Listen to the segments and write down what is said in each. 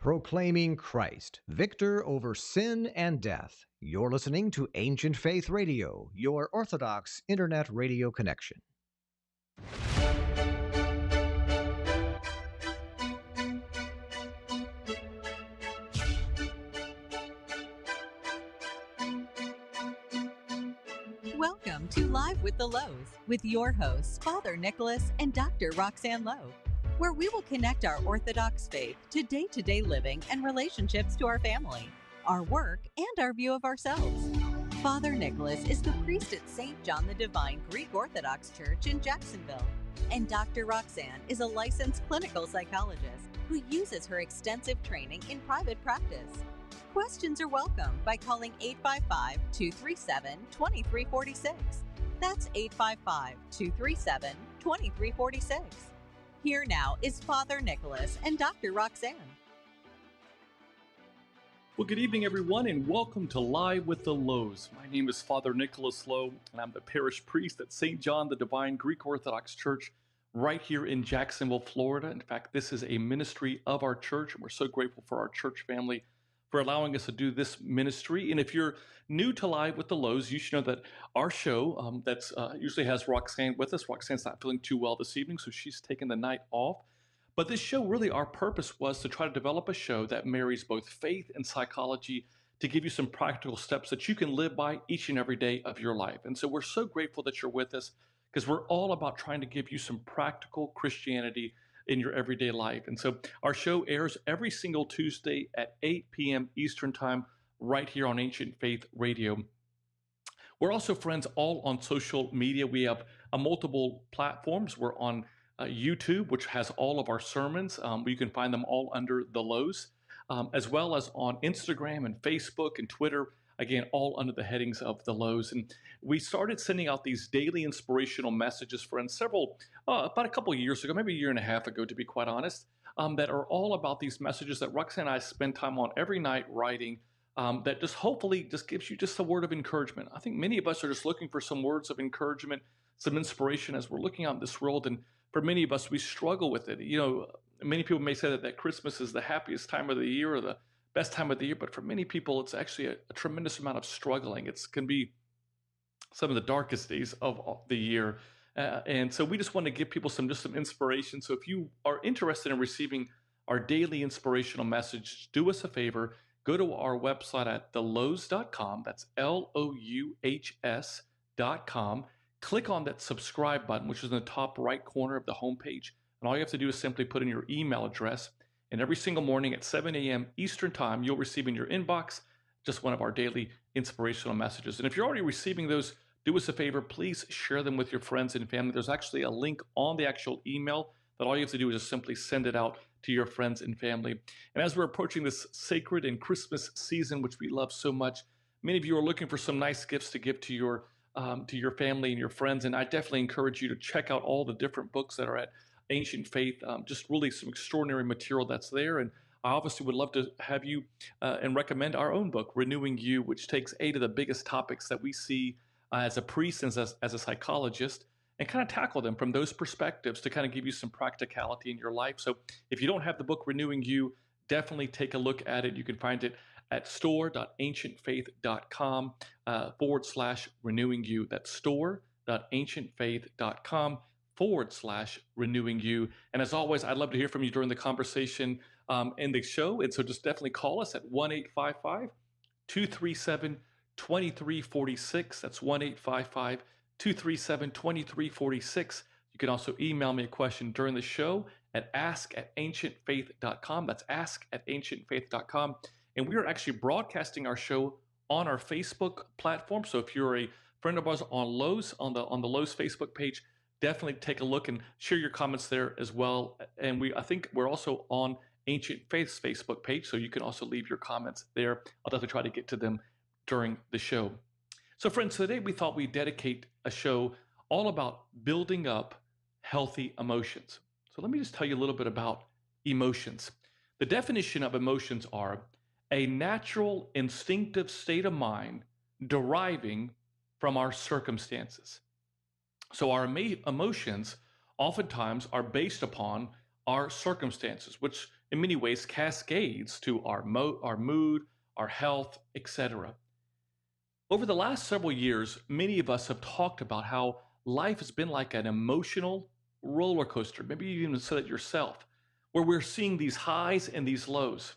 Proclaiming Christ, victor over sin and death. You're listening to Ancient Faith Radio, your Orthodox Internet radio connection. Welcome to Live with the Louhs with your hosts, Father Nicholas and Dr. Roxanne Louh, where we will connect our Orthodox faith to day-to-day living and relationships to our family, our work, and our view of ourselves. Father Nicholas is the priest at St. John the Divine Greek Orthodox Church in Jacksonville, and Dr. Roxanne is a licensed clinical psychologist who uses her extensive training in private practice. Questions are welcome by calling 855-237-2346. That's 855-237-2346. Here now is Father Nicholas and Dr. Roxanne. Well, good evening, everyone, and welcome to Live with the Louhs. My name is Father Nicholas Louh, and I'm the parish priest at St. John the Divine Greek Orthodox Church right here in Jacksonville, Florida. In fact, this is a ministry of our church, and we're so grateful for our church family for allowing us to do this ministry. And if you're new to Live with the Louhs, you should know that our show that's usually has Roxanne with us. Roxanne's not feeling too well this evening, so she's taking the night off. But this show, really, our purpose was to try to develop a show that marries both faith and psychology to give you some practical steps that you can live by each and every day of your life. And so we're so grateful that you're with us because we're all about trying to give you some practical Christianity in your everyday life. And so our show airs every single Tuesday at 8 p.m. Eastern Time right here on Ancient Faith Radio. We're also friends all on social media. We have multiple platforms. We're on YouTube, which has all of our sermons. You can find them all under the Louhs, as well as on Instagram and Facebook and Twitter. Again, all under the headings of the Louhs. And we started sending out these daily inspirational messages, friends, about a couple of years ago, maybe a year and a half ago, to be quite honest, that are all about these messages that Roxanne and I spend time on every night writing, that just hopefully just gives you just a word of encouragement. I think many of us are just looking for some words of encouragement, some inspiration as we're looking out in this world. And for many of us, we struggle with it. You know, many people may say that Christmas is the happiest time of the year or the best time of the year, but for many people, it's actually a tremendous amount of struggling. It can be some of the darkest days of the year. And so we just want to give people some inspiration. So if you are interested in receiving our daily inspirational message, do us a favor, go to our website at thelouhs.com. That's LOUHS.com. Click on that subscribe button, which is in the top right corner of the homepage. And all you have to do is simply put in your email address. And every single morning at 7 a.m. Eastern Time, you'll receive in your inbox just one of our daily inspirational messages. And if you're already receiving those, do us a favor, please share them with your friends and family. There's actually a link on the actual email that all you have to do is just simply send it out to your friends and family. And as we're approaching this sacred and Christmas season, which we love so much, many of you are looking for some nice gifts to give to your family and your friends. And I definitely encourage you to check out all the different books that are at Ancient Faith, just really some extraordinary material that's there. And I obviously would love to have you and recommend our own book, Renewing You, which takes 8 of the biggest topics that we see as a priest and as a psychologist and kind of tackle them from those perspectives to kind of give you some practicality in your life. So if you don't have the book, Renewing You, definitely take a look at it. You can find it at store.ancientfaith.com /renewing you. That's store.ancientfaith.com /renewing you. And as always, I'd love to hear from you during the conversation in the show. And so just definitely call us at 1-855-237-2346. That's 1-855-237-2346. You can also email me a question during the show at ask@ancientfaith.com. That's ask@ancientfaith.com. And we are actually broadcasting our show on our Facebook platform. So if you're a friend of ours on Louhs, on the Louhs Facebook page, definitely take a look and share your comments there as well. And I think we're also on Ancient Faith's Facebook page, so you can also leave your comments there. I'll definitely try to get to them during the show. So friends, today we thought we'd dedicate a show all about building up healthy emotions. So let me just tell you a little bit about emotions. The definition of emotions are a natural instinctive state of mind deriving from our circumstances. So our emotions oftentimes are based upon our circumstances, which in many ways cascades to our mood, our health, etc. Over the last several years, many of us have talked about how life has been like an emotional roller coaster. Maybe you even said it yourself, where we're seeing these highs and these lows.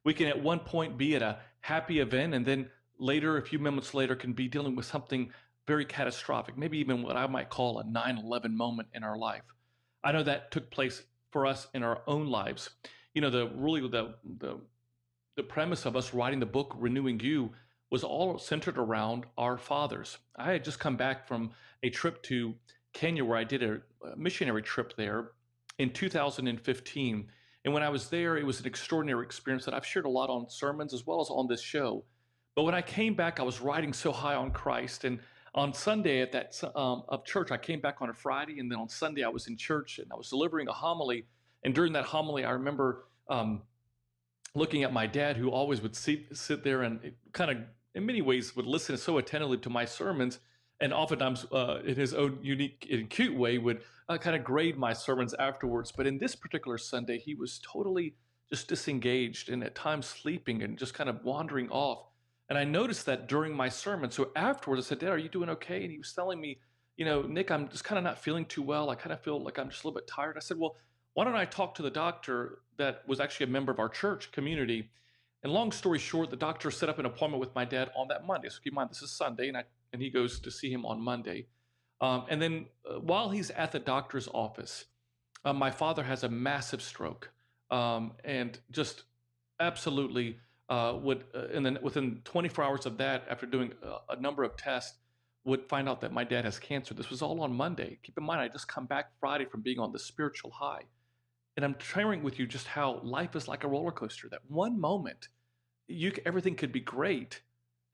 We can at one point be at a happy event, and then later, a few moments later, can be dealing with something very catastrophic, maybe even what I might call a 9/11 moment in our life. I know that took place for us in our own lives. You know, the premise of us writing the book Renewing You was all centered around our fathers. I had just come back from a trip to Kenya where I did a missionary trip there in 2015. And when I was there, it was an extraordinary experience that I've shared a lot on sermons as well as on this show. But when I came back, I was riding so high on Christ. And on Sunday at that of church, I came back on a Friday, and then on Sunday I was in church and I was delivering a homily. And during that homily, I remember looking at my dad, who always would sit there and kind of, in many ways, would listen so attentively to my sermons, and oftentimes, in his own unique and cute way, would kind of grade my sermons afterwards. But in this particular Sunday, he was totally just disengaged and at times sleeping and just kind of wandering off. And I noticed that during my sermon. So afterwards, I said, "Dad, are you doing okay?" And he was telling me, "Nick, I'm just kind of not feeling too well. I kind of feel like I'm just a little bit tired." I said, "Well, why don't I talk to the doctor that was actually a member of our church community?" And long story short, the doctor set up an appointment with my dad on that Monday. So keep in mind, this is Sunday, and he goes to see him on Monday. And then while he's at the doctor's office, my father has a massive stroke, and just absolutely and then within 24 hours of that, after doing a number of tests, would find out that my dad has cancer. This was all on Monday. Keep in mind, I just come back Friday from being on the spiritual high. And I'm sharing with you just how life is like a roller coaster. That one moment, everything could be great,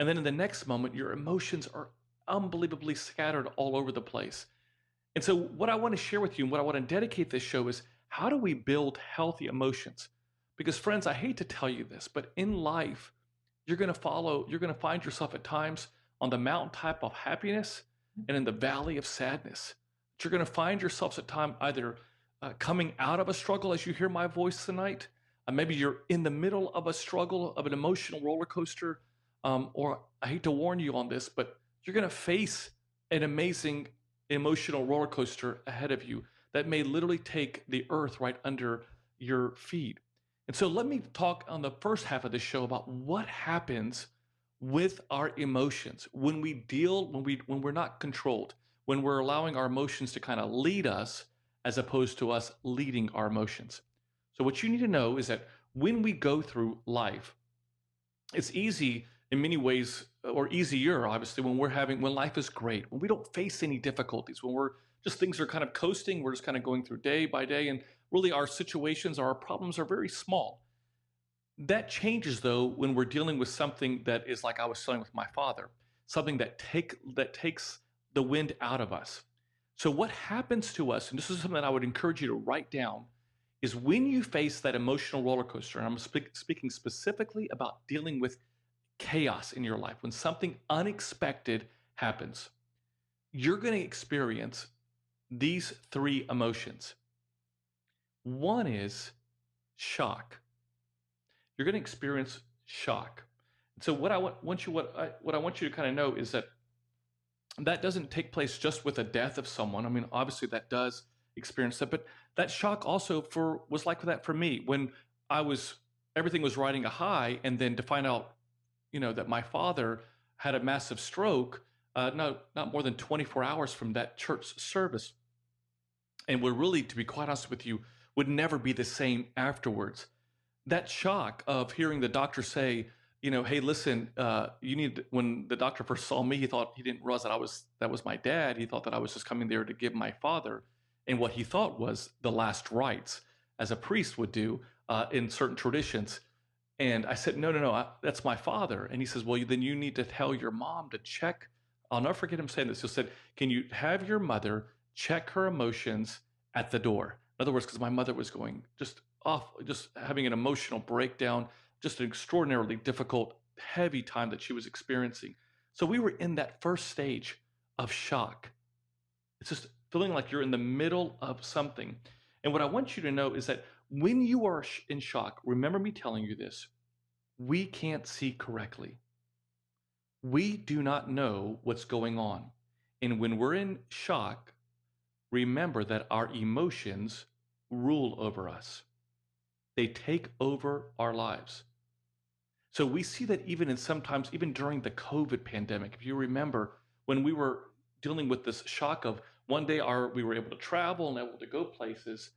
and then in the next moment, your emotions are unbelievably scattered all over the place. And so, what I want to share with you, and what I want to dedicate this show is, how do we build healthy emotions? Because, friends, I hate to tell you this, but in life, you're going to find yourself at times on the mountaintop of happiness and in the valley of sadness. You're going to find yourselves at times either coming out of a struggle as you hear my voice tonight. Maybe you're in the middle of a struggle, of an emotional roller coaster, or I hate to warn you on this, but you're going to face an amazing emotional roller coaster ahead of you that may literally take the earth right under your feet. And so let me talk on the first half of this show about what happens with our emotions when we're not controlled, when we're allowing our emotions to kind of lead us as opposed to us leading our emotions. So what you need to know is that when we go through life, it's easy in many ways, or easier, obviously, when life is great, when we don't face any difficulties, when things are kind of coasting, we're just kind of going through day by day, and really our situations, our problems are very small. That changes, though, when we're dealing with something that is like I was saying with my father, something that takes the wind out of us. So what happens to us, and this is something that I would encourage you to write down, is when you face that emotional roller coaster, and I'm speaking specifically about dealing with chaos in your life, when something unexpected happens, you're going to experience these three emotions. One is shock. You're going to experience shock. So what I want you to kind of know is that doesn't take place just with the death of someone. I mean, obviously that does experience that, but that shock also was like that for me when everything was riding a high, and then to find out, that my father had a massive stroke, not more than 24 hours from that church service, and would really, to be quite honest with you, would never be the same afterwards. That shock of hearing the doctor say, "Hey, listen, when the doctor first saw me, he didn't realize that was my dad. He thought that I was just coming there to give my father, and what he thought was the last rites, as a priest would do in certain traditions." And I said, no, that's my father. And he says, "Well, then you need to tell your mom to check." I'll never forget him saying this. He said, "Can you have your mother check her emotions at the door?" In other words, because my mother was going just off, just having an emotional breakdown, just an extraordinarily difficult, heavy time that she was experiencing. So we were in that first stage of shock. It's just feeling like you're in the middle of something. And what I want you to know is that when you are in shock, remember me telling you this, we can't see correctly. We do not know what's going on. And when we're in shock, remember that our emotions rule over us. They take over our lives. So we see that even sometimes, even during the COVID pandemic, if you remember, when we were dealing with this shock of one day we were able to travel and able to go places,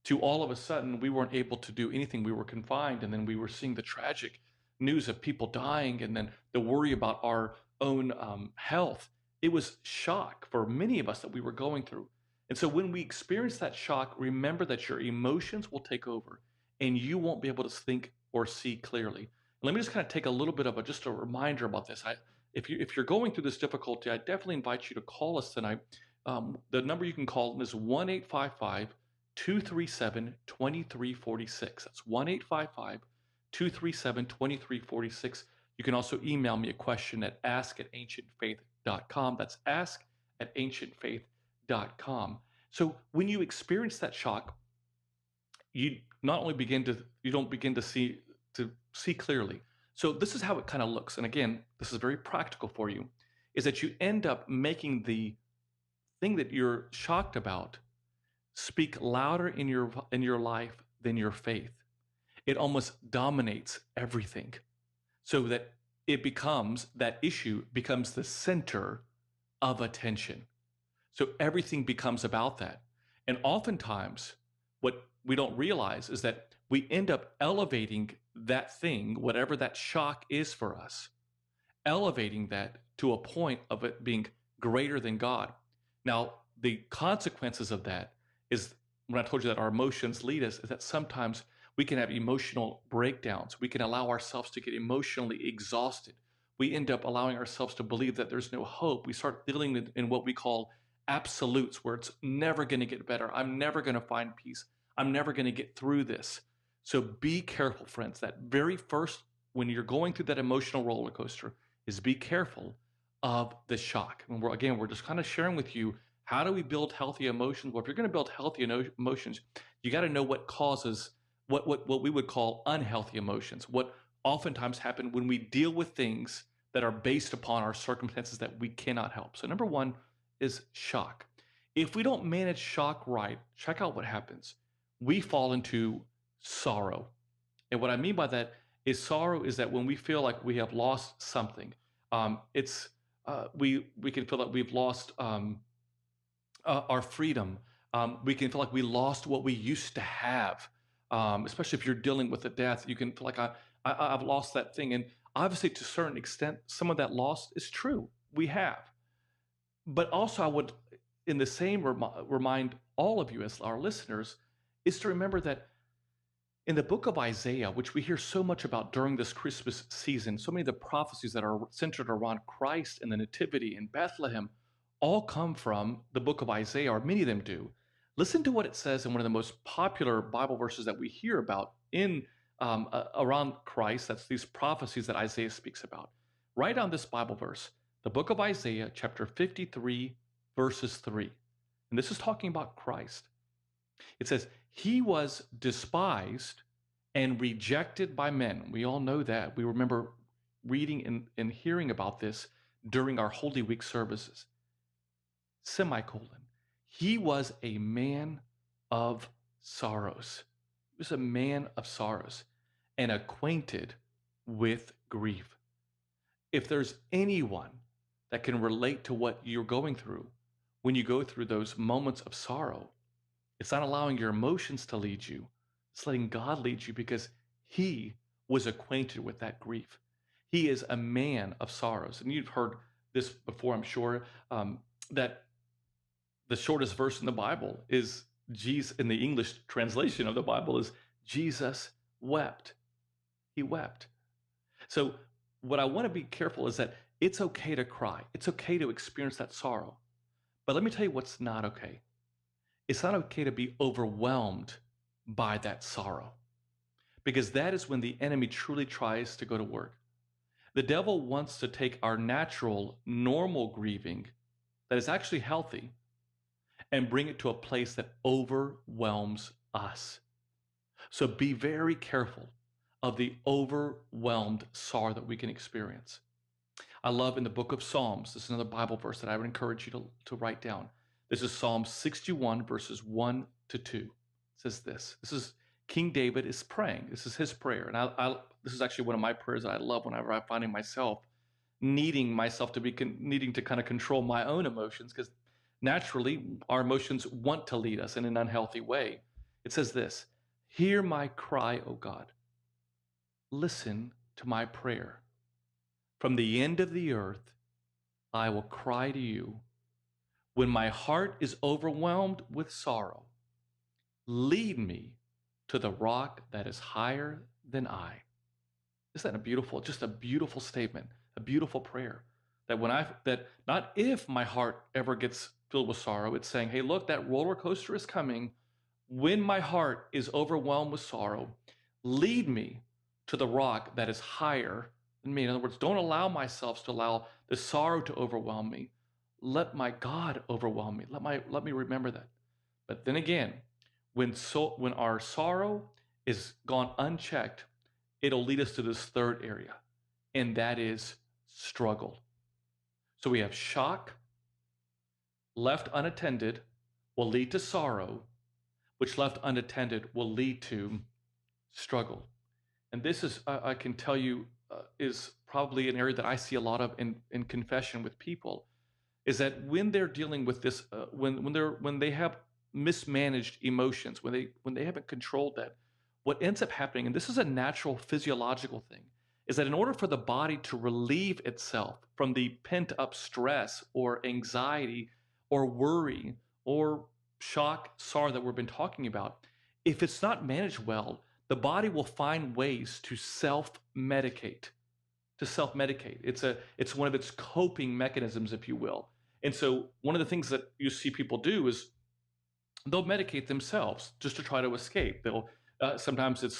to all of a sudden we weren't able to do anything. We were confined, and then we were seeing the tragic news of people dying, and then the worry about our own health. It was shock for many of us that we were going through. And so when we experience that shock, remember that your emotions will take over and you won't be able to think or see clearly. Let me just kind of take a little bit of just a reminder about this. If you're going through this difficulty, I definitely invite you to call us tonight. The number you can call is 1-855-237-2346. That's 1-855-237-2346. You can also email me a question at ask@ancientfaith.com. That's ask@ancientfaith.com. So when you experience that shock, you don't begin to see clearly. So this is how it kind of looks. And again, this is very practical for you, is that you end up making the thing that you're shocked about speak louder in your life than your faith. It almost dominates everything, so that that issue becomes the center of attention. So everything becomes about that. And oftentimes, what we don't realize is that we end up elevating that thing, whatever that shock is for us, elevating that to a point of it being greater than God. Now, the consequences of that is, when I told you that our emotions lead us, is that sometimes we can have emotional breakdowns. We can allow ourselves to get emotionally exhausted. We end up allowing ourselves to believe that there's no hope. We start dealing in what we call absolutes, where it's never going to get better. I'm never going to find peace. I'm never going to get through this. So be careful, friends. That very first, when you're going through that emotional roller coaster, is be careful of the shock. And we're just kind of sharing with you, how do we build healthy emotions? Well, if you're going to build healthy emotions, you got to know what causes what we would call unhealthy emotions, what oftentimes happen when we deal with things that are based upon our circumstances that we cannot help. So number one is shock. If we don't manage shock right, check out what happens. We fall into sorrow. And what I mean by that is, sorrow is that when we feel like we have lost something, we can feel like we've lost our freedom. We can feel like we lost what we used to have. Especially if you're dealing with a death, you can feel like I've lost that thing. And obviously, to a certain extent, some of that loss is true. We have. But also, I would, in the same, remind all of you as our listeners, is to remember that in the book of Isaiah, which we hear so much about during this Christmas season, so many of the prophecies that are centered around Christ and the Nativity in Bethlehem all come from the book of Isaiah, or many of them do. Listen to what it says in one of the most popular Bible verses that we hear about in around Christ. That's these prophecies that Isaiah speaks about. Write down this Bible verse, the book of Isaiah, chapter 53, verses 3. And this is talking about Christ. It says, "He was despised and rejected by men." We all know that. We remember reading and hearing about this during our Holy Week services. Semicolon. "He was a man of sorrows." He was a man of sorrows and acquainted with grief. If there's anyone that can relate to what you're going through when you go through those moments of sorrow, it's not allowing your emotions to lead you. It's letting God lead you, because he was acquainted with that grief. He is a man of sorrows. And you've heard this before, I'm sure, that the shortest verse in the Bible is Jesus. In the English translation of the Bible is, Jesus wept. He wept. So what I want to be careful is that it's okay to cry. It's okay to experience that sorrow. But let me tell you what's not okay. It's not okay to be overwhelmed by that sorrow, because that is when the enemy truly tries to go to work. The devil wants to take our natural, normal grieving that is actually healthy, and bring it to a place that overwhelms us. So be very careful of the overwhelmed sorrow that we can experience. I love in the book of Psalms, this is another Bible verse that I would encourage you to write down. This is Psalm 61, verses 1 to 2. It says this. This is King David is praying. This is his prayer. And this is actually one of my prayers that I love whenever I'm finding myself needing to kind of control my own emotions, because naturally our emotions want to lead us in an unhealthy way. It says this: hear my cry, O God. Listen to my prayer. From the end of the earth, I will cry to you. When my heart is overwhelmed with sorrow, lead me to the rock that is higher than I. Isn't that just a beautiful statement, a beautiful prayer? That not if my heart ever gets filled with sorrow, it's saying, hey, look, that roller coaster is coming. When my heart is overwhelmed with sorrow, lead me to the rock that is higher than me. In other words, don't allow myself to allow the sorrow to overwhelm me. Let my God overwhelm me. Let me remember that. But then again, when our sorrow is gone unchecked, it'll lead us to this third area, and that is struggle. So we have shock, left unattended, will lead to sorrow, which left unattended will lead to struggle. And this is, I can tell you, is probably an area that I see a lot of in confession with people, is that when they're dealing with this, when they have mismanaged emotions, when they haven't controlled that, what ends up happening, and this is a natural physiological thing, is that in order for the body to relieve itself from the pent-up stress or anxiety or worry or shock, sorrow that we've been talking about, if it's not managed well, the body will find ways to self-medicate. It's one of its coping mechanisms, if you will. And so one of the things that you see people do is they'll medicate themselves just to try to escape. They'll sometimes it's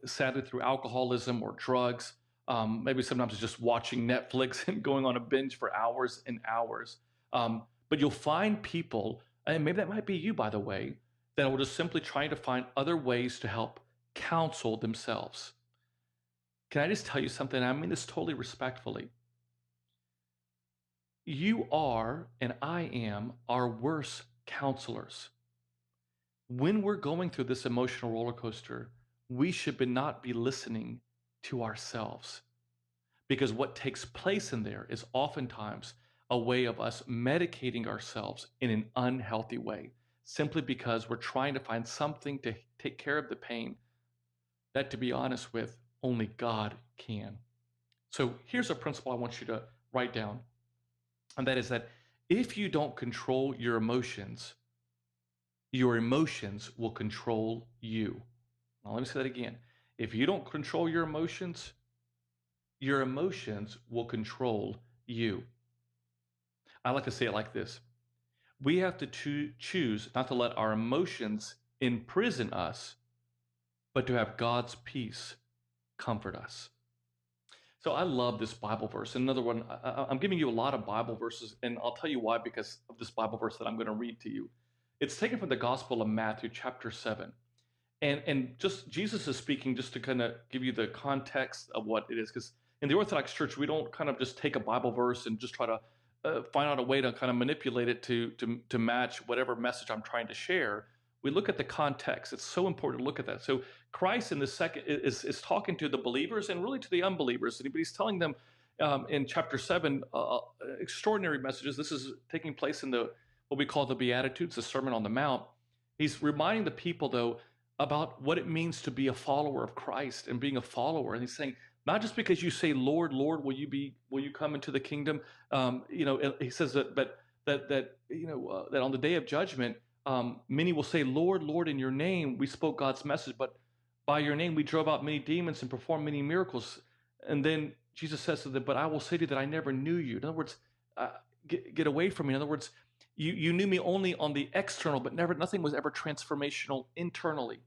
sadly through alcoholism or drugs. Maybe sometimes it's just watching Netflix and going on a binge for hours and hours. But you'll find people, and maybe that might be you, by the way, that will just simply trying to find other ways to help counsel themselves. Can I just tell you something? I mean this totally respectfully. You are, and I am, our worst counselors. When we're going through this emotional roller coaster, we should not be listening to ourselves, because what takes place in there is oftentimes a way of us medicating ourselves in an unhealthy way, simply because we're trying to find something to take care of the pain that, to be honest with, only God can. So here's a principle I want you to write down, and that is that if you don't control your emotions will control you. Now, let me say that again. If you don't control your emotions will control you. I like to say it like this. We have to choose not to let our emotions imprison us, but to have God's peace comfort us. So I love this Bible verse. Another one, I'm giving you a lot of Bible verses, and I'll tell you why, because of this Bible verse that I'm going to read to you. It's taken from the Gospel of Matthew, chapter 7. And just Jesus is speaking just to kind of give you the context of what it is. Because in the Orthodox Church, we don't kind of just take a Bible verse and just try to find out a way to kind of manipulate it to match whatever message I'm trying to share. We look at the context. It's so important to look at that. So Christ in the second is talking to the believers and really to the unbelievers. But he's telling them in chapter 7 extraordinary messages. This is taking place in what we call the Beatitudes, the Sermon on the Mount. He's reminding the people, though, about what it means to be a follower of Christ and being a follower. And he's saying, not just because you say, Lord, Lord, will you come into the kingdom? He says that on the day of judgment, many will say, Lord, Lord, in your name we spoke God's message, but by your name we drove out many demons and performed many miracles. And then Jesus says to them, but I will say to you that I never knew you. In other words, get away from me. In other words, you knew me only on the external, but nothing was ever transformational internally.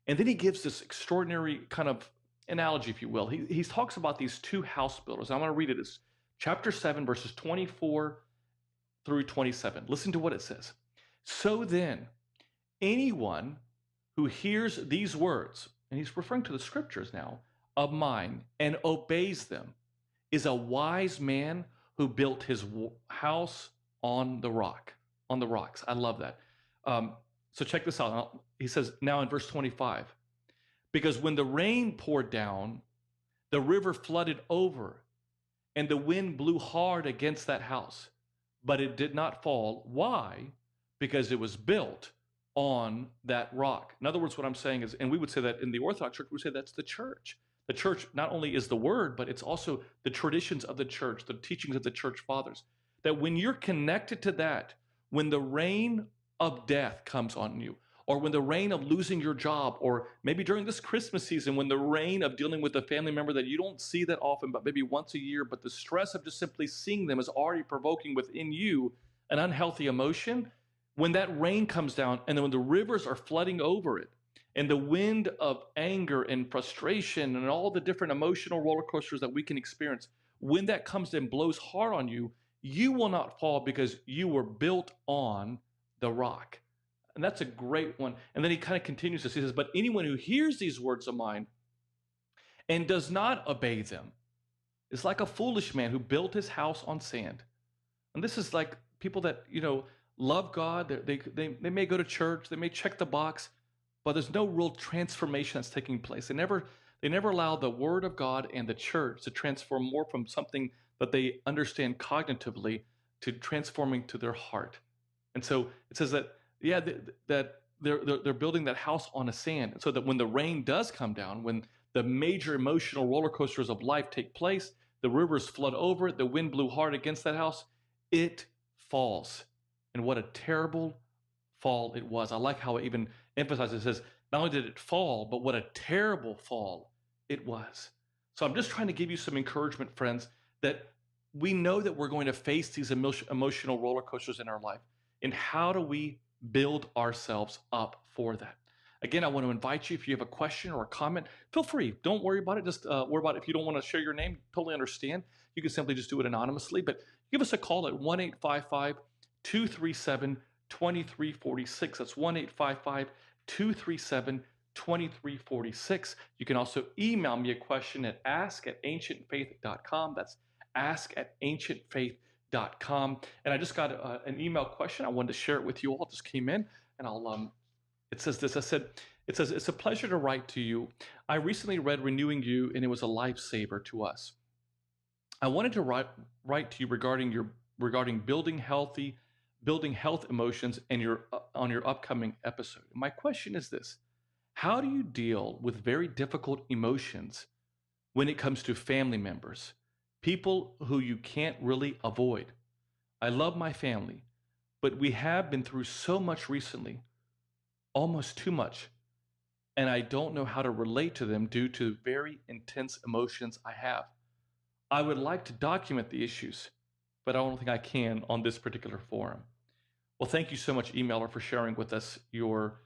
And then he gives this extraordinary kind of analogy, if you will. He talks about these two house builders. I'm going to read it. It's chapter 7, verses 24 through 27. Listen to what it says. So then, anyone who hears these words, and he's referring to the scriptures now, of mine, and obeys them, is a wise man who built his house on the rock, on the rocks. I love that. So check this out. He says now in verse 25, because when the rain poured down, the river flooded over, and the wind blew hard against that house, but it did not fall. Why? Because it was built on that rock. In other words, what I'm saying is, and we would say that in the Orthodox Church, we would say that's the church. The church not only is the word, but it's also the traditions of the church, the teachings of the church fathers. That when you're connected to that, when the rain of death comes on you, or when the rain of losing your job, or maybe during this Christmas season, when the rain of dealing with a family member that you don't see that often, but maybe once a year, but the stress of just simply seeing them is already provoking within you an unhealthy emotion. When that rain comes down and then when the rivers are flooding over it, and the wind of anger and frustration and all the different emotional roller coasters that we can experience, when that comes and blows hard on you, you will not fall because you were built on the rock. And that's a great one. And then he kind of continues this. He says, but anyone who hears these words of mine and does not obey them is like a foolish man who built his house on sand. And this is like people that, love God. They may go to church. They may check the box, but there's no real transformation that's taking place. They never allow the word of God and the church to transform more from something that they understand cognitively to transforming to their heart. And so it says that, that they're building that house on a sand, so that when the rain does come down, when the major emotional roller coasters of life take place, the rivers flood over it, the wind blew hard against that house, it falls. And what a terrible fall it was. I like how it even emphasizes, it says, not only did it fall, but what a terrible fall it was. So I'm just trying to give you some encouragement, friends, that we know that we're going to face these emotional roller coasters in our life. And how do we build ourselves up for that? Again, I want to invite you, if you have a question or a comment, feel free. Don't worry about it. Just worry about it. If you don't want to share your name, totally understand. You can simply just do it anonymously. But give us a call at 1-855-237-2346. That's 1-855-237-2346. You can also email me a question at ask@ancientfaith.com. That's ask@ancientfaith.com. And I just got an email question. I wanted to share it with you all. It just came in, and it says this. It says, it's a pleasure to write to you. I recently read Renewing You, and it was a lifesaver to us. I wanted to write to you regarding building health emotions and on your upcoming episode. My question is this: how do you deal with very difficult emotions when it comes to family members, people who you can't really avoid? I love my family, but we have been through so much recently, almost too much, and I don't know how to relate to them due to very intense emotions I have. I would like to document the issues, but I don't think I can on this particular forum. Well, thank you so much, emailer, for sharing with us your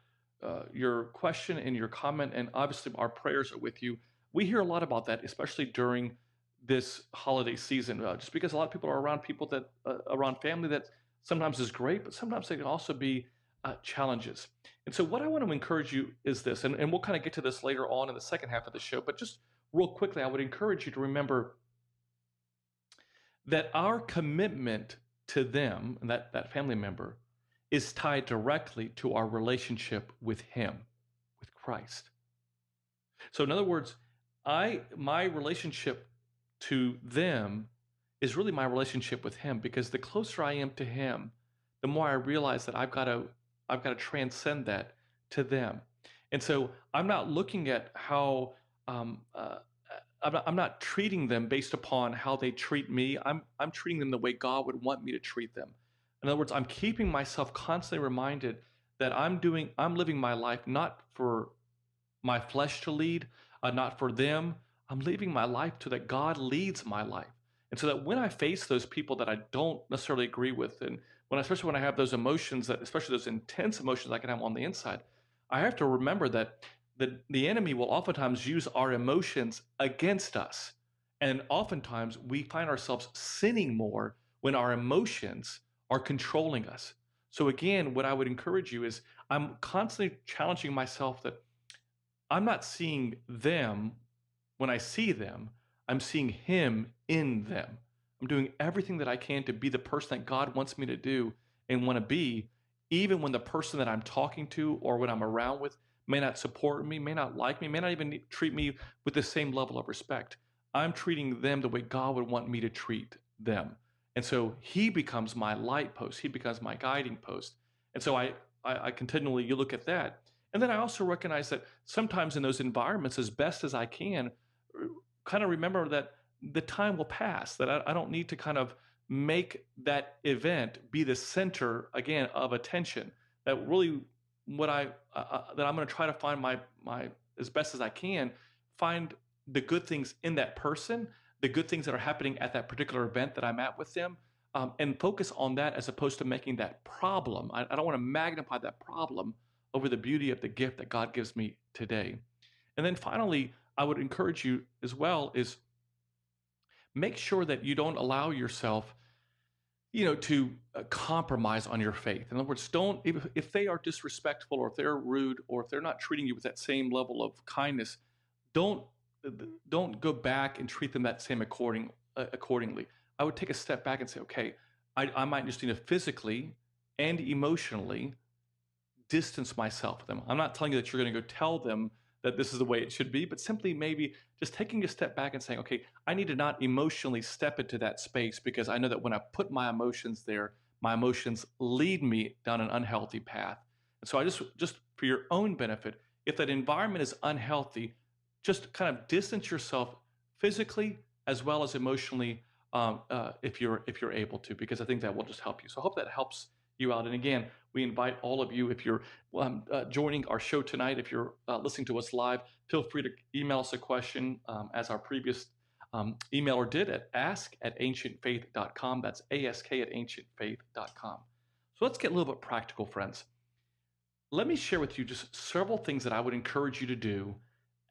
question and your comment, and obviously our prayers are with you. We hear a lot about that, especially during this holiday season, just because a lot of people are around people that around family that sometimes is great, but sometimes they can also be challenges. And so what I want to encourage you is this, and we'll kind of get to this later on in the second half of the show, but just real quickly, I would encourage you to remember that our commitment to them, and that family member, is tied directly to our relationship with Him, with Christ. So in other words, my relationship to them is really my relationship with Him, because the closer I am to Him, the more I realize that I've got to transcend that to them. And so I'm not looking at how I'm not treating them based upon how they treat me. I'm treating them the way God would want me to treat them. In other words, I'm keeping myself constantly reminded that I'm living my life not for my flesh to lead, not for them. I'm living my life so that God leads my life. And so that when I face those people that I don't necessarily agree with, and especially when I have those emotions, especially those intense emotions I can have on the inside, I have to remember that the enemy will oftentimes use our emotions against us. And oftentimes we find ourselves sinning more when our emotions are controlling us. So again, what I would encourage you is I'm constantly challenging myself that I'm not seeing them when I see them, I'm seeing Him in them. I'm doing everything that I can to be the person that God wants me to do and want to be, even when the person that I'm talking to or when I'm around with may not support me, may not like me, may not even treat me with the same level of respect. I'm treating them the way God would want me to treat them. And so He becomes my light post, He becomes my guiding post. And so I continually, you look at that. And then I also recognize that sometimes in those environments, as best as I can, kind of remember that the time will pass, that I don't need to kind of make that event be the center again of attention. That really what that I'm going to try to find my as best as I can, find the good things in that person, the good things that are happening at that particular event that I'm at with them, and focus on that as opposed to making that problem. I don't want to magnify that problem over the beauty of the gift that God gives me today. And then finally, I would encourage you as well is make sure that you don't allow yourself, to compromise on your faith. In other words, don't if they are disrespectful or if they're rude or if they're not treating you with that same level of kindness, don't don't go back and treat them that same accordingly. I would take a step back and say, okay, I might just need to physically and emotionally distance myself from them. I'm not telling you that you're going to go tell them that this is the way it should be, but simply maybe just taking a step back and saying, okay, I need to not emotionally step into that space because I know that when I put my emotions there, my emotions lead me down an unhealthy path. And so I just for your own benefit, if that environment is unhealthy, just kind of distance yourself physically as well as emotionally, if you're able to, because I think that will just help you. So I hope that helps you out. And again, we invite all of you, if you're joining our show tonight, if you're listening to us live, feel free to email us a question, as our previous emailer did at ask@ancientfaith.com. That's ask@ancientfaith.com. So let's get a little bit practical, friends. Let me share with you just several things that I would encourage you to do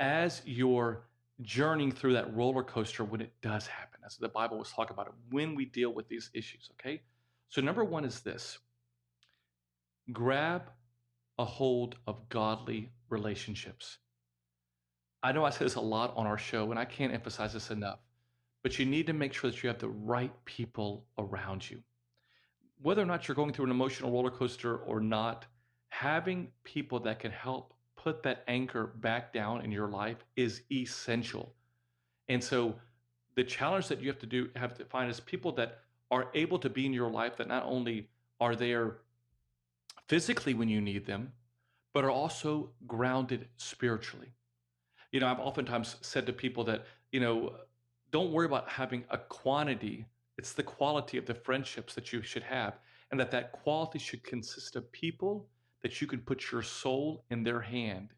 as you're journeying through that roller coaster when it does happen, as the Bible was talking about it, when we deal with these issues, okay? So number one is this: grab a hold of godly relationships. I know I say this a lot on our show, and I can't emphasize this enough, but you need to make sure that you have the right people around you. Whether or not you're going through an emotional roller coaster or not, having people that can help put that anchor back down in your life is essential. And so the challenge that you have to find is people that are able to be in your life, that not only are there physically when you need them, but are also grounded spiritually. I've oftentimes said to people that, don't worry about having a quantity. It's the quality of the friendships that you should have. And that quality should consist of people that you can put your soul in their hand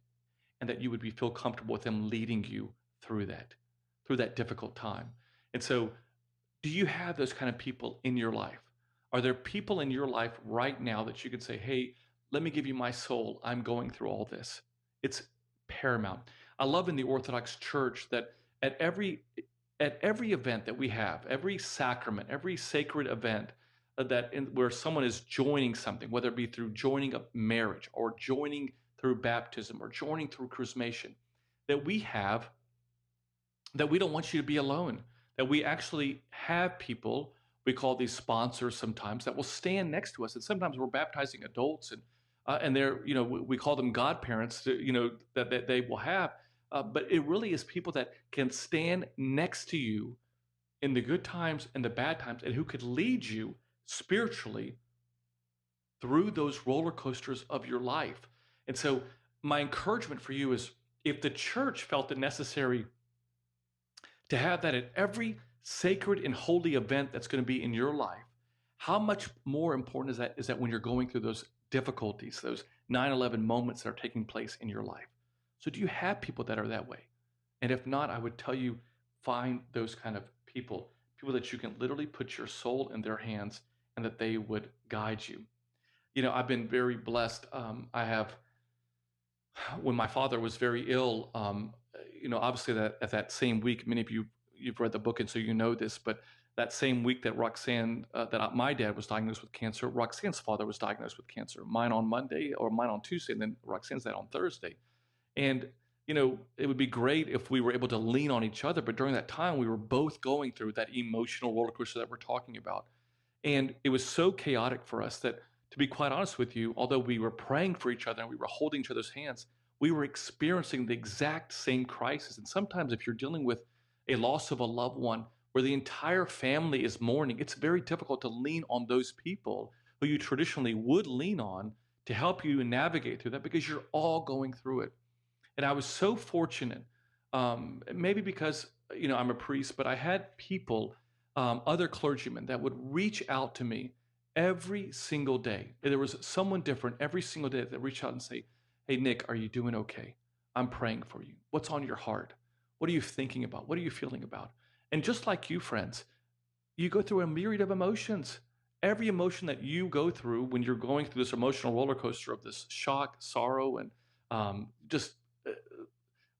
and that you would feel comfortable with them leading you through that difficult time. And so, do you have those kind of people in your life? Are there people in your life right now that you can say, hey, let me give you my soul. I'm going through all this. It's paramount. I love in the Orthodox Church that at every event that we have, every sacrament, every sacred event where someone is joining something, whether it be through joining a marriage or joining through baptism or joining through chrismation, that we don't want you to be alone, that we actually have people, we call these sponsors sometimes, that will stand next to us. And sometimes we're baptizing adults and they're, we call them godparents, that they will have. But it really is people that can stand next to you in the good times and the bad times, and who could lead you spiritually through those roller coasters of your life. And so my encouragement for you is, if the church felt it necessary to have that at every sacred and holy event that's going to be in your life, how much more important is that when you're going through those difficulties, those 9/11 moments that are taking place in your life? So do you have people that are that way? And if not, I would tell you, find those kind of people that you can literally put your soul in their hands and that they would guide you. I've been very blessed. When my father was very ill, obviously that at that same week, many of you've read the book and so you know this, but that same week that my dad was diagnosed with cancer, Roxanne's father was diagnosed with cancer. Mine on Monday, or mine on Tuesday, and then Roxanne's dad on Thursday. And, it would be great if we were able to lean on each other. But during that time, we were both going through that emotional roller coaster that we're talking about. And it was so chaotic for us that, to be quite honest with you, although we were praying for each other and we were holding each other's hands, we were experiencing the exact same crisis. And sometimes, if you're dealing with a loss of a loved one where the entire family is mourning, it's very difficult to lean on those people who you traditionally would lean on to help you navigate through that, because you're all going through it. And I was so fortunate, maybe because, I'm a priest, but I had people, other clergymen, that would reach out to me every single day. There was someone different every single day that reached out and say, "Hey, Nick, are you doing okay? I'm praying for you. What's on your heart? What are you thinking about? What are you feeling about?" And just like you, friends, you go through a myriad of emotions. Every emotion that you go through when you're going through this emotional roller coaster of this shock, sorrow, and just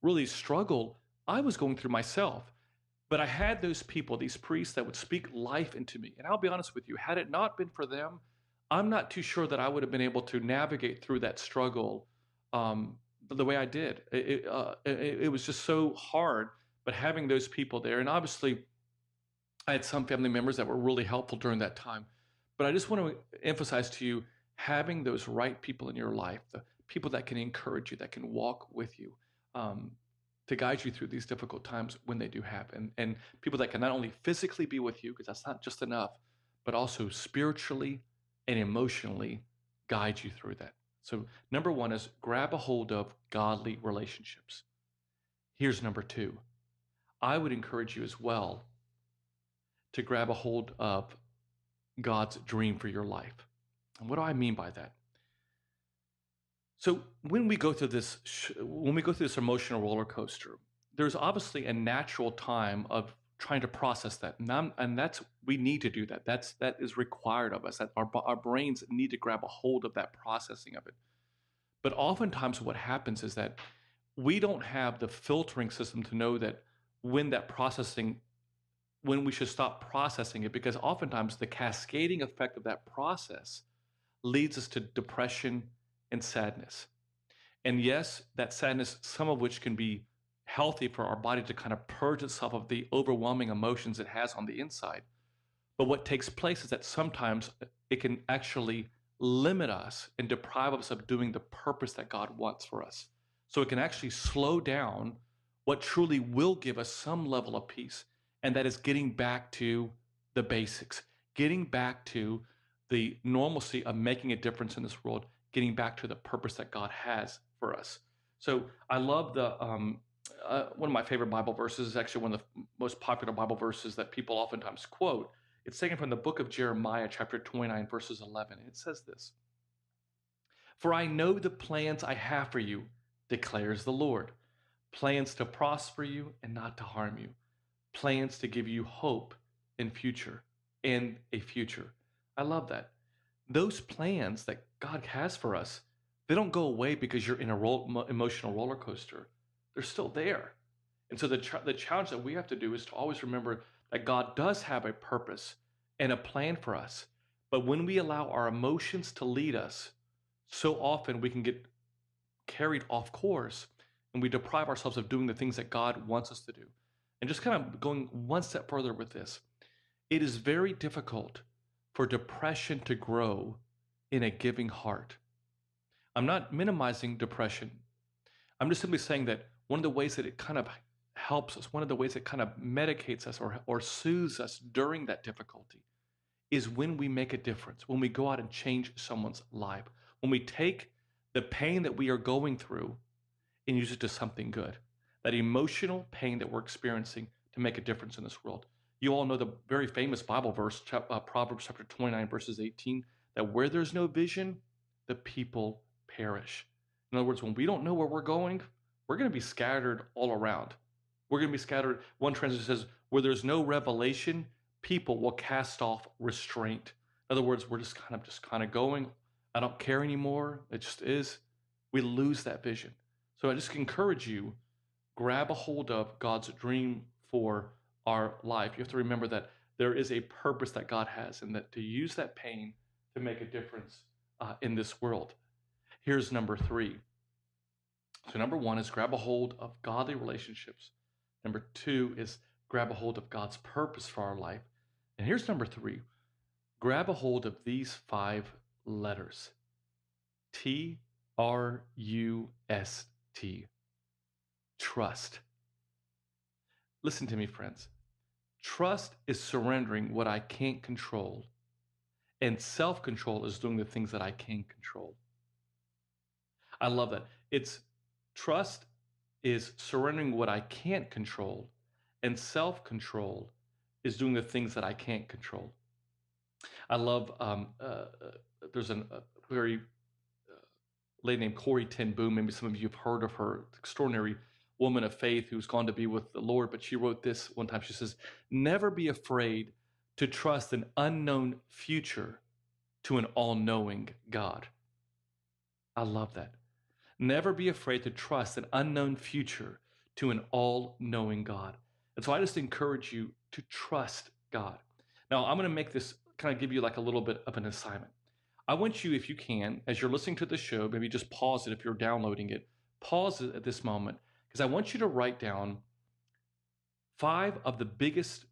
really struggle, I was going through myself. But I had those people, these priests, that would speak life into me. And I'll be honest with you, had it not been for them, I'm not too sure that I would have been able to navigate through that struggle the way I did. It was just so hard. But having those people there, and obviously I had some family members that were really helpful during that time. But I just want to emphasize to you, having those right people in your life, the people that can encourage you, that can walk with you, um, to guide you through these difficult times when they do happen. And people that can not only physically be with you, because that's not just enough, but also spiritually and emotionally guide you through that. So number one is grab a hold of godly relationships. Here's number two. I would encourage you as well to grab a hold of God's dream for your life. And what do I mean by that? So when we go through this emotional roller coaster, there's obviously a natural time of trying to process that, and that's we need to do that. That is required of us. That our brains need to grab a hold of that processing of it. But oftentimes, what happens is that we don't have the filtering system to know that when we should stop processing it, because oftentimes the cascading effect of that process leads us to depression and sadness. And yes, that sadness, some of which can be healthy for our body to kind of purge itself of the overwhelming emotions it has on the inside. But what takes place is that sometimes it can actually limit us and deprive us of doing the purpose that God wants for us. So it can actually slow down what truly will give us some level of peace. And that is getting back to the basics, getting back to the normalcy of making a difference in this world, getting back to the purpose that God has for us. So I love one of my favorite Bible verses, is actually one of the most popular Bible verses that people oftentimes quote. It's taken from the book of Jeremiah, chapter 29, verses 11. And it says this: "For I know the plans I have for you, declares the Lord, plans to prosper you and not to harm you, plans to give you hope and a future." I love that. Those plans that God has for us, they don't go away because you're in a emotional roller coaster. They're still there. And so the challenge that we have to do is to always remember that God does have a purpose and a plan for us. But when we allow our emotions to lead us, so often we can get carried off course and we deprive ourselves of doing the things that God wants us to do. And just kind of going one step further with this, it is very difficult for depression to grow in a giving heart. I'm not minimizing depression. I'm just simply saying that one of the ways that it kind of helps us, one of the ways it kind of medicates us or soothes us during that difficulty, is when we make a difference, when we go out and change someone's life, when we take the pain that we are going through and use it to something good, that emotional pain that we're experiencing to make a difference in this world. You all know the very famous Bible verse, Proverbs chapter 29, verses 18, that where there's no vision, the people perish. In other words, when we don't know where we're going, we're going to be scattered all around. We're going to be scattered. One translation says, where there's no revelation, people will cast off restraint. In other words, we're just kind of going. I don't care anymore. It just is. We lose that vision. So I just encourage you, grab a hold of God's dream for our life. You have to remember that there is a purpose that God has, and that to use that pain to make a difference in this world. Here's number 3. So number 1 is grab a hold of godly relationships. Number 2 is grab a hold of God's purpose for our life. And here's number 3. Grab a hold of these 5 letters. TRUST. Trust. Listen to me, friends. Trust is surrendering what I can't control, and self-control is doing the things that I can control. I love that. Trust is surrendering what I can't control, and self-control is doing the things that I can't control. I love, there's a very lady named Corrie ten Boom. Maybe some of you have heard of her. Extraordinary woman of faith who's gone to be with the Lord. But she wrote this one time. She says, never be afraid to trust an unknown future to an all-knowing God. I love that. Never be afraid to trust an unknown future to an all-knowing God. And so I just encourage you to trust God. Now, I'm going to make this kind of give you like a little bit of an assignment. I want you, if you can, as you're listening to the show, maybe just pause it if you're downloading it. Pause it at this moment, because I want you to write down 5 of the biggest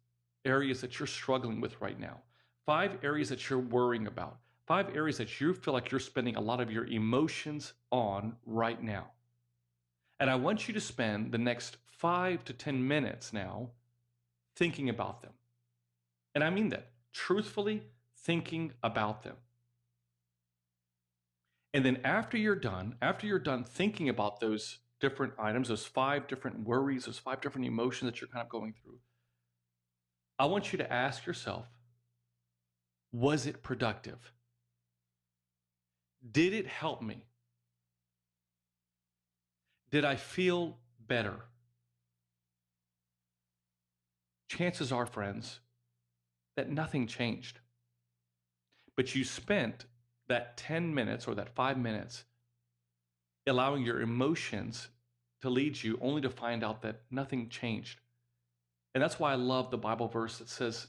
areas that you're struggling with right now. 5 areas that you're worrying about. 5 areas that you feel like you're spending a lot of your emotions on right now. And I want you to spend the next 5 to 10 minutes now thinking about them. And I mean that, truthfully thinking about them. And then after you're done thinking about those different items, those 5 different worries, those 5 different emotions that you're kind of going through, I want you to ask yourself, was it productive? Did it help me? Did I feel better? Chances are, friends, that nothing changed. But you spent that 10 minutes or that 5 minutes allowing your emotions to lead you, only to find out that nothing changed. And that's why I love the Bible verse that says,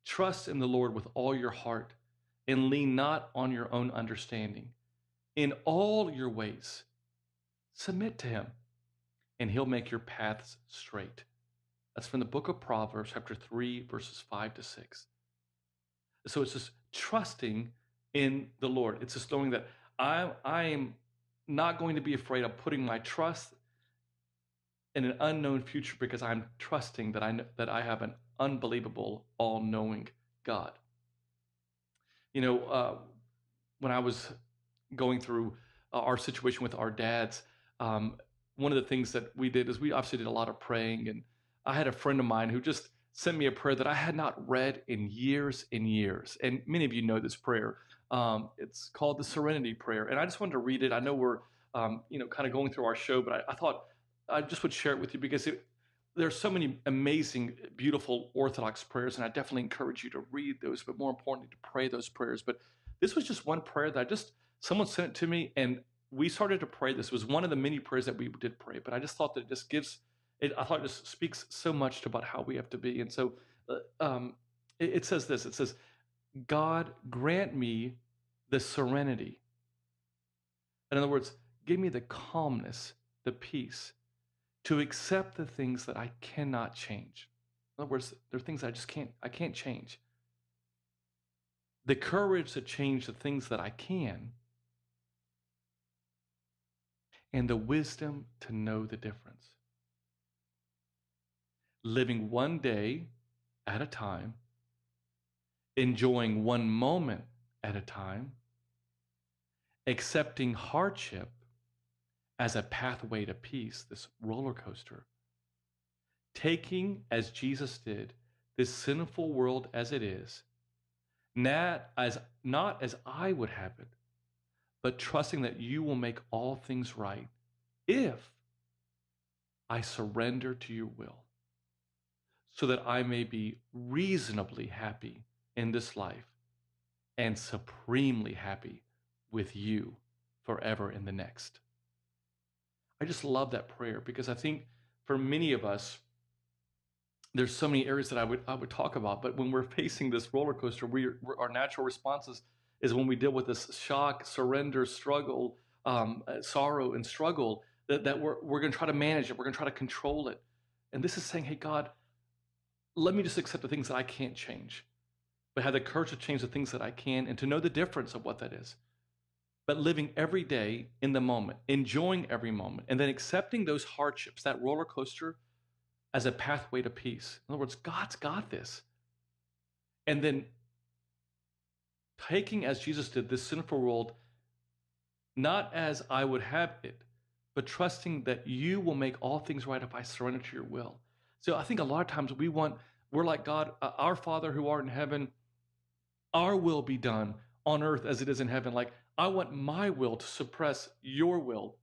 trust in the Lord with all your heart and lean not on your own understanding. In all your ways, submit to him, and he'll make your paths straight. That's from the book of Proverbs, chapter 3, verses 5 to 6. So it's just trusting in the Lord. It's just knowing that I am not going to be afraid of putting my trust in an unknown future, because I'm trusting that I have an unbelievable, all-knowing God. You know, when I was going through our situation with our dads, one of the things that we did is we obviously did a lot of praying, and I had a friend of mine who just sent me a prayer that I had not read in years and years. And many of you know this prayer. It's called the Serenity Prayer. And I just wanted to read it. I know we're, kind of going through our show, but I thought I just would share it with you, because there's so many amazing, beautiful Orthodox prayers, and I definitely encourage you to read those, but more importantly, to pray those prayers. But this was just one prayer that someone sent it to me, and we started to pray. This was one of the many prayers that we did pray, but I just thought that I thought it just speaks so much about how we have to be. And so it says this, it says, God, grant me the serenity. In other words, give me the calmness, the peace, to accept the things that I cannot change. In other words, there are things I can't change. The courage to change the things that I can, and the wisdom to know the difference. Living one day at a time, enjoying one moment at a time, accepting hardship as a pathway to peace, this roller coaster, taking, as Jesus did, this sinful world as it is, not as I would have it, but trusting that you will make all things right if I surrender to your will, so that I may be reasonably happy in this life and supremely happy with you forever in the next. I just love that prayer, because I think for many of us, there's so many areas that I would talk about, but when we're facing this roller coaster, our natural responses is when we deal with this shock, surrender, struggle, sorrow, and struggle that we're going to try to manage it. We're going to try to control it, and this is saying, "Hey, God, let me just accept the things that I can't change, but have the courage to change the things that I can, and to know the difference of what that is." But living every day in the moment, enjoying every moment, and then accepting those hardships, that roller coaster, as a pathway to peace. In other words, God's got this. And then taking, as Jesus did, this sinful world, not as I would have it, but trusting that you will make all things right if I surrender to your will. So I think a lot of times we're like, God, our Father who art in heaven, our will be done on earth as it is in heaven. Like, I want my will to suppress your will.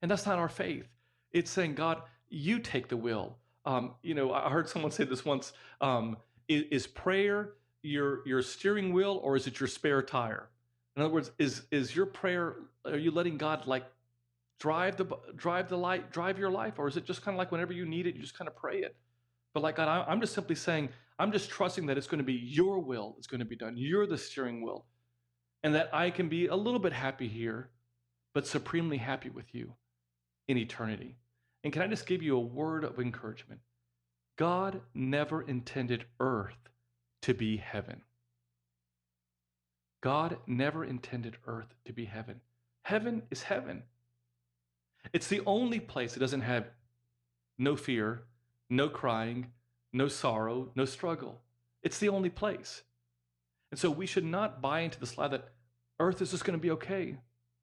And that's not our faith. It's saying, God, you take the will. I heard someone say this once. Is prayer your steering wheel, or is it your spare tire? In other words, is your prayer? Are you letting God like drive your life, or is it just kind of like whenever you need it, you just kind of pray it? But like, God, I'm just simply saying, I'm just trusting that it's going to be your will that's going to be done. You're the steering wheel, and that I can be a little bit happy here, but supremely happy with you in eternity. And can I just give you a word of encouragement? God never intended earth to be heaven. God never intended earth to be heaven. Heaven is heaven. It's the only place that doesn't have no fear, no crying, no sorrow, no struggle. It's the only place. And so we should not buy into this lie that earth is just going to be okay.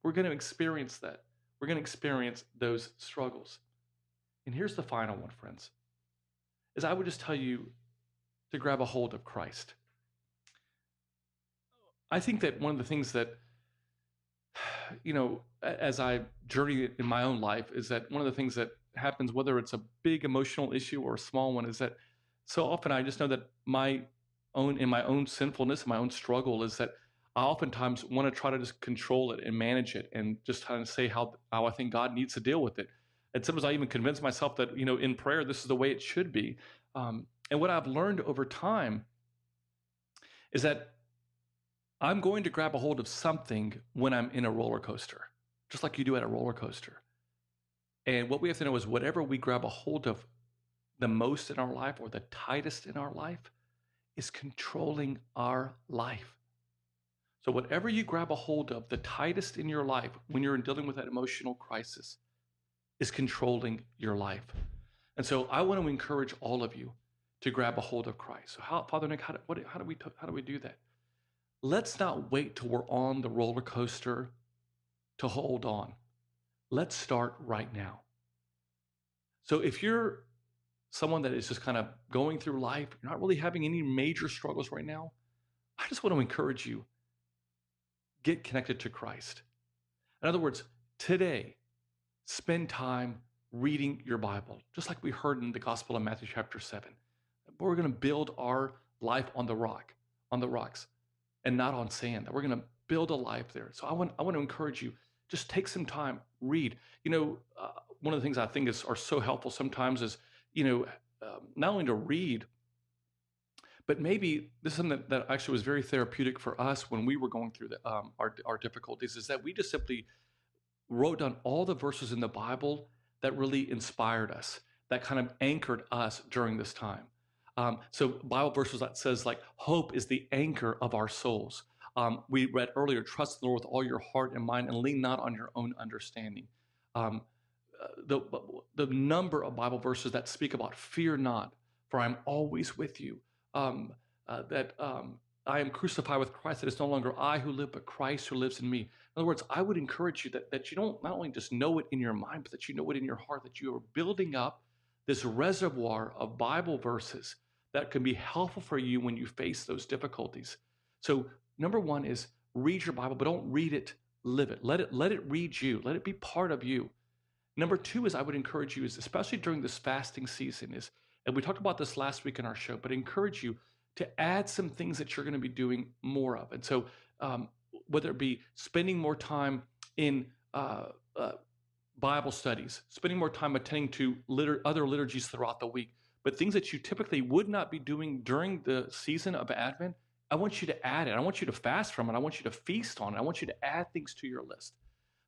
We're going to experience that. We're going to experience those struggles. And here's the final one, friends, is I would just tell you to grab a hold of Christ. I think that one of the things that, as I journey in my own life, is that one of the things that happens, whether it's a big emotional issue or a small one, is that so often I just know that in my own sinfulness, my own struggle, is that I oftentimes want to try to just control it and manage it and just kind of say how I think God needs to deal with it. And sometimes I even convince myself that, in prayer, this is the way it should be. And what I've learned over time is that I'm going to grab a hold of something when I'm in a roller coaster, just like you do at a roller coaster. And what we have to know is whatever we grab a hold of the most in our life, or the tightest in our life, is controlling our life. So whatever you grab a hold of, the tightest in your life when you're dealing with that emotional crisis, is controlling your life. And so I want to encourage all of you to grab a hold of Christ. So Father Nick, how do we do that? Let's not wait till we're on the roller coaster to hold on. Let's start right now. So if you're someone that is just kind of going through life, you're not really having any major struggles right now, I just want to encourage you, get connected to Christ. In other words, today, spend time reading your Bible, just like we heard in the Gospel of Matthew chapter 7. We're going to build our life on the rocks, and not on sand. That we're going to build a life there. So I want to encourage you, just take some time, read. One of the things I think are so helpful sometimes is, not only to read, but maybe this is something that actually was very therapeutic for us when we were going through our difficulties, is that we just simply wrote down all the verses in the Bible that really inspired us, that kind of anchored us during this time. So Bible verses that says, like, hope is the anchor of our souls. We read earlier, trust in the Lord with all your heart and mind, and lean not on your own understanding. The number of Bible verses that speak about fear not, for I am always with you. I am crucified with Christ, that it's no longer I who live, but Christ who lives in me. In other words, I would encourage you that you don't not only just know it in your mind, but that you know it in your heart, that you are building up this reservoir of Bible verses that can be helpful for you when you face those difficulties. So number one is read your Bible, but don't read it, live it. Let it read you. Let it be part of you. Number two is I would encourage you, is especially during this fasting season, and we talked about this last week in our show, but encourage you to add some things that you're going to be doing more of. And so whether it be spending more time in Bible studies, spending more time attending to other liturgies throughout the week, but things that you typically would not be doing during the season of Advent, I want you to add it. I want you to fast from it. I want you to feast on it. I want you to add things to your list.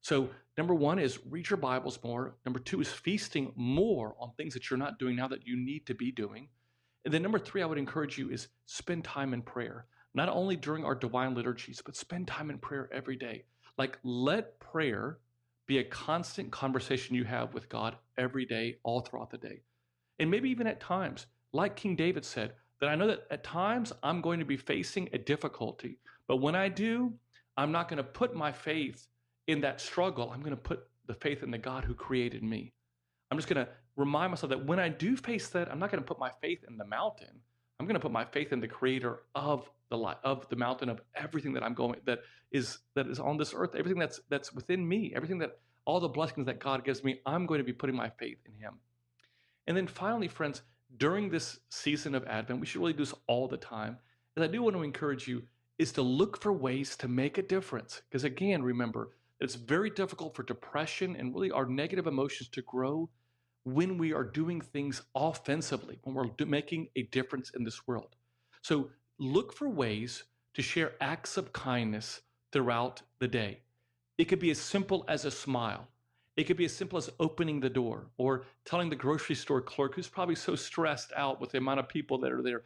So number one is read your Bibles more. Number two is feasting more on things that you're not doing now that you need to be doing. And then number three, I would encourage you is spend time in prayer, not only during our divine liturgies, but spend time in prayer every day. Like, let prayer be a constant conversation you have with God every day, all throughout the day. And maybe even at times, like King David said, that I know that at times I'm going to be facing a difficulty, but when I do, I'm not going to put my faith in that struggle. I'm going to put the faith in the God who created me. I'm just going to remind myself that when I do face that, I'm not going to put my faith in the mountain. I'm going to put my faith in the creator of the mountain, of everything that I'm going, that is on this earth, everything that's within me, everything that, all the blessings that God gives me, I'm going to be putting my faith in him. And then finally, friends, during this season of Advent, we should really do this all the time. And I do want to encourage you is to look for ways to make a difference. Because again, remember, it's very difficult for depression and really our negative emotions to grow when we are doing things offensively, when we're making a difference in this world. So look for ways to share acts of kindness throughout the day. It could be as simple as a smile. It could be as simple as opening the door or telling the grocery store clerk who's probably so stressed out with the amount of people that are there,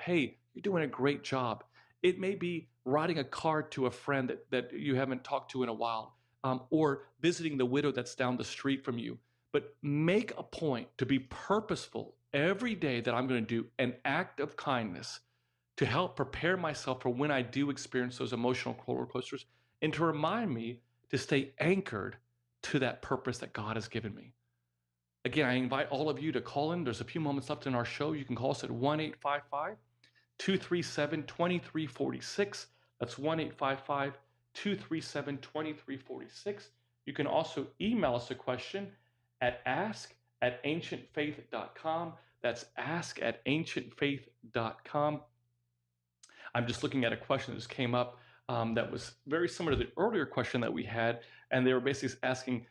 hey, you're doing a great job. It may be writing a card to a friend that you haven't talked to in a while, or visiting the widow that's down the street from you. But make a point to be purposeful every day that I'm going to do an act of kindness to help prepare myself for when I do experience those emotional roller coasters, and to remind me to stay anchored to that purpose that God has given me. Again, I invite all of you to call in. There's a few moments left in our show. You can call us at 1-855-237-2346. That's 1-855-237-2346. You can also email us a question at ask@ancientfaith.com. That's ask@ancientfaith.com. I'm just looking at a question that just came up that was very similar to the earlier question that we had. And they were basically asking,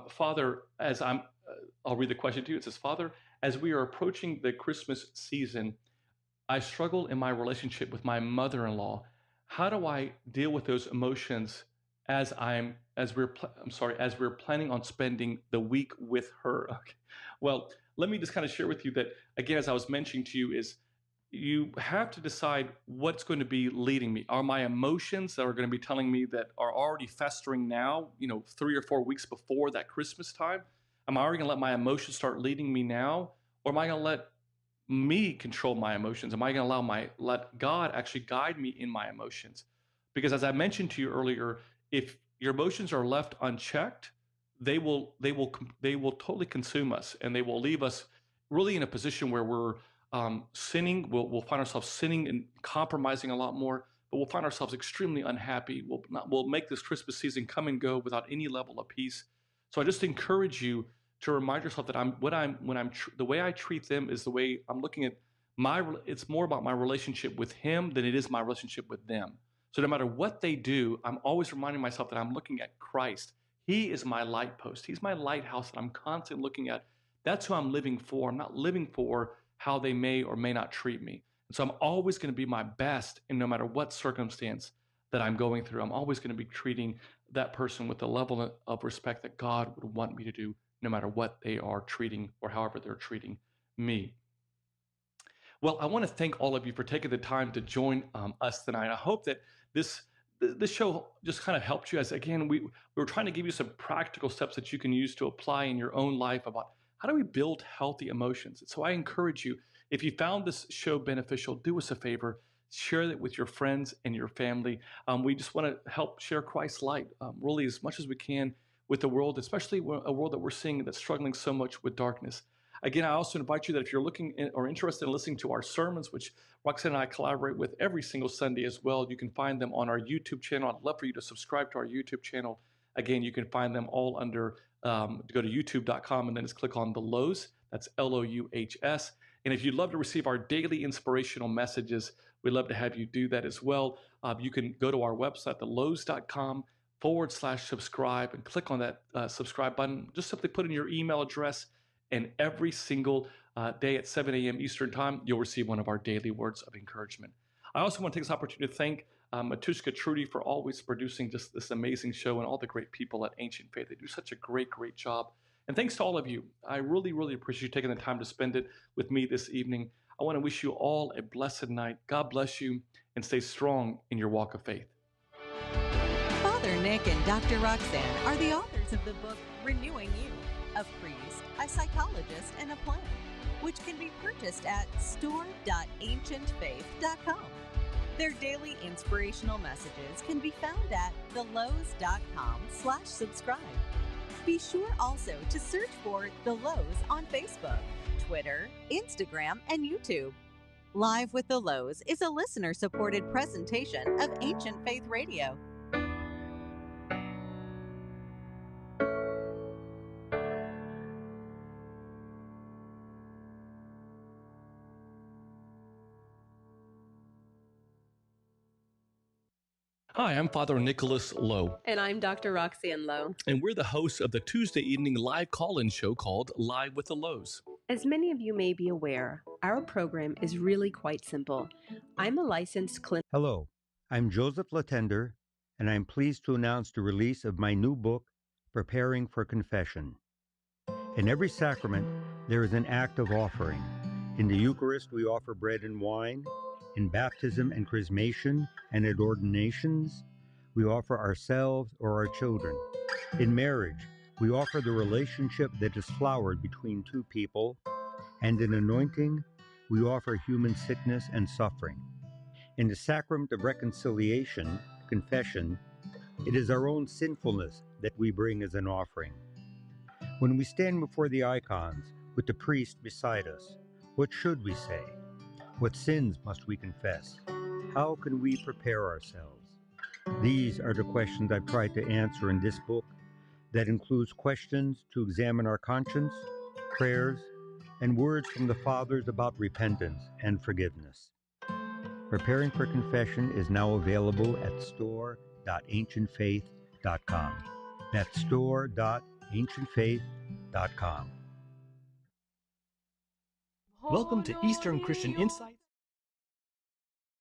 Father, I'll read the question to you. It says, Father, as we are approaching the Christmas season, I struggle in my relationship with my mother-in-law. How do I deal with those emotions as we're planning on spending the week with her? Okay. Well, let me just kind of share with you that, again, as I was mentioning to you, is you have to decide what's going to be leading me. Are my emotions that are going to be telling me that are already festering now, 3 or 4 weeks before that Christmas time? Am I already going to let my emotions start leading me now? Or am I going to let me control my emotions? Am I going to let God actually guide me in my emotions? Because as I mentioned to you earlier, if your emotions are left unchecked, they will totally consume us, and they will leave us really in a position where we're sinning. We'll find ourselves sinning and compromising a lot more, but we'll find ourselves extremely unhappy. We'll make this Christmas season come and go without any level of peace. So I just encourage you to remind yourself that the way I treat them is the way I'm looking at it's more about my relationship with him than it is my relationship with them. So no matter what they do, I'm always reminding myself that I'm looking at Christ. He is my light post. He's my lighthouse that I'm constantly looking at. That's who I'm living for. I'm not living for how they may or may not treat me. And so I'm always going to be my best, and no matter what circumstance that I'm going through, I'm always going to be treating that person with the level of respect that God would want me to do, no matter what they are treating or however they're treating me. Well, I want to thank all of you for taking the time to join us tonight. I hope that this show just kind of helped you, as again, we were trying to give you some practical steps that you can use to apply in your own life about how do we build healthy emotions. And so I encourage you, if you found this show beneficial, do us a favor, share it with your friends and your family. We just want to help share Christ's light really as much as we can with the world, especially a world that we're seeing that's struggling so much with darkness. Again, I also invite you that if you're looking or interested in listening to our sermons, which Roxanne and I collaborate with every single Sunday as well, you can find them on our YouTube channel. I'd love for you to subscribe to our YouTube channel. Again, you can find them all under, go to youtube.com and then just click on the Louhs. That's Louhs. And if you'd love to receive our daily inspirational messages, we'd love to have you do that as well. You can go to our website, thelouhs.com/subscribe, and click on that subscribe button. Just simply put in your email address, and every single day at 7 a.m. Eastern Time, you'll receive one of our daily words of encouragement. I also want to take this opportunity to thank Matushka Trudy for always producing just this amazing show and all the great people at Ancient Faith. They do such a great job. And thanks to all of you. I really, really appreciate you taking the time to spend it with me this evening. I want to wish you all a blessed night. God bless you, and stay strong in your walk of faith. Father Nick and Dr. Roxanne are the authors of the book Renewing You, a priest, a psychologist, and a plan, which can be purchased at store.ancientfaith.com. Their daily inspirational messages can be found at thelouhs.com/subscribe. Be sure also to search for The Louhs on Facebook, Twitter, Instagram, and YouTube. Live with the Louhs is a listener-supported presentation of Ancient Faith Radio. Hi, I'm Father Nicholas Louh. And I'm Dr. Roxanne Louh. And we're the hosts of the Tuesday evening live call-in show called Live with the Louhs. As many of you may be aware, our program is really quite simple. I'm a licensed clinical. Hello, I'm Joseph Latender, and I'm pleased to announce the release of my new book, Preparing for Confession. In every sacrament, there is an act of offering. In the Eucharist, we offer bread and wine. In baptism and chrismation and at ordinations, we offer ourselves or our children. In marriage, we offer the relationship that is flowered between two people. And in anointing, we offer human sickness and suffering. In the sacrament of reconciliation, confession, it is our own sinfulness that we bring as an offering. When we stand before the icons with the priest beside us, what should we say? What sins must we confess? How can we prepare ourselves? These are the questions I've tried to answer in this book that includes questions to examine our conscience, prayers, and words from the Fathers about repentance and forgiveness. Preparing for Confession is now available at store.ancientfaith.com. That's store.ancientfaith.com. Welcome to Eastern Christian Insights.